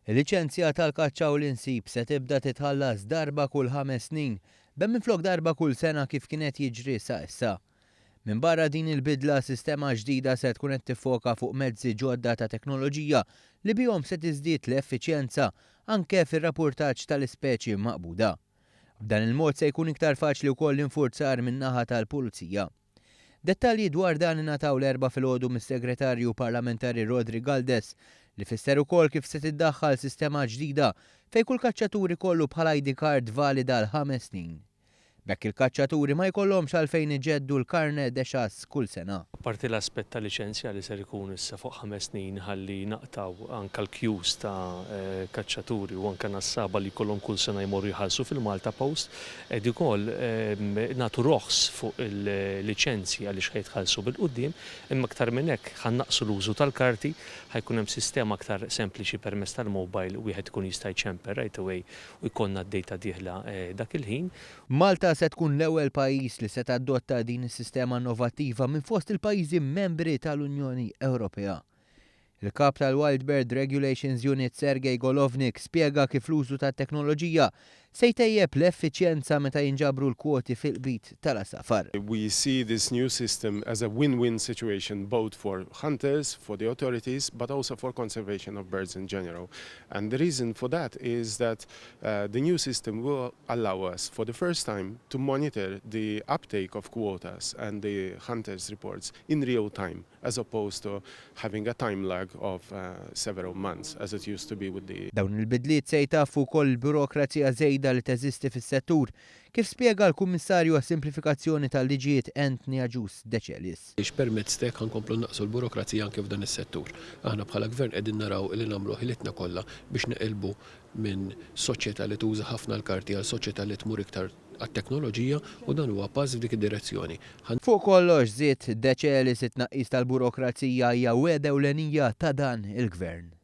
Il-liċenzja tal-kaċċa u l-insib se tibda titħallas darba kull 5 snin, minflok darba kull sena kif kienet jiġri sa issa. Min barra din il-bidla sistema ġdida se tkun qed tiffoka fuq mezzi ġodda ta' teknoloġija li bihom se tiżdied l-effiċjenza anke fir-rapportaġġ tal-ispeċi maqbuda. B'dan il-mod se jkun iktar faċli wkoll l-infurzar min-naħa tal-Pulizija. Dettalji dwar dan ingħataw l-erba' filgħodu mis-Segretarju Parlamentari Rodri Galdes li fisser ukoll kif se tiddaħħal sistema ġdida fejn kull kaċċatur ikollu bħala ID card valida għal 5 snin. Bekk il-kaċċaturi ma jkollhomx għalfejn iġeddu l-karne deċass kull sena. Parti l-aspett ta' liċenzja li ser ikun issa fuq 5 snin ħalli naqtaw anke l-queues ta' kaċċaturi u anke nassaba li jkollhom kull sena jmorru jħallsu fil-Malta Post qed ukoll nagħtu roħs fuq il-liċenzji għaliex ħajtħallsu bil-quddiem, imma aktar minn hekk ħannaqsu l-użu tal-karti, ħajkun hemm sistema aktar sempliċi permezz tal-mobile wieħed ikun jista' jċemper right away u jkollna d-dejta dieħla dak il-ħin. Malta se tkun l-ewwel pajjiż li se tadotta din is-sistema innovattiva minn fost il-pajjiżi membri tal-Unjoni Ewropea. Il-kap tal-Wild Bird Regulations Unit Sergej Golovnik spjega kif l-użu tat-teknoloġija se jtejjeb l-effiċjenza meta jinġabru l-kwoti fil-qbit tal-asafar. We see this new system as a win-win situation both for hunters, for the authorities, but also for conservation of birds in general. And the reason for that is that the new system will allow us for the first time to monitor the uptake of quotas and the hunters' reports in real time, as opposed to having a time lag of several months, as it used to be with the... Dawn il-bidliet se jtaffu wkoll burokrazija żejda li teżisti fis-settur, kif spjega l-Kummissarju għas-Simplifikazzjoni tal-Liġijiet Anthony Agius De Celis. Permezz tek ħankomplu naqsu l-burokrazija anke f'dan is-settur. Aħna bħala gvern qegħdin naraw li nagħmlu ħilitna kollha biex neqilbu minn soċjetà li tuża ħafna l-karti għal soċjetà li tmur iktar għat-teknoloġija u dan huwa pass f'dik id-direzzjoni. Fuq kollox żied De Celis it-tnaqqis tal-burokrazija hija weda ewlenija ta' dan il-gvern.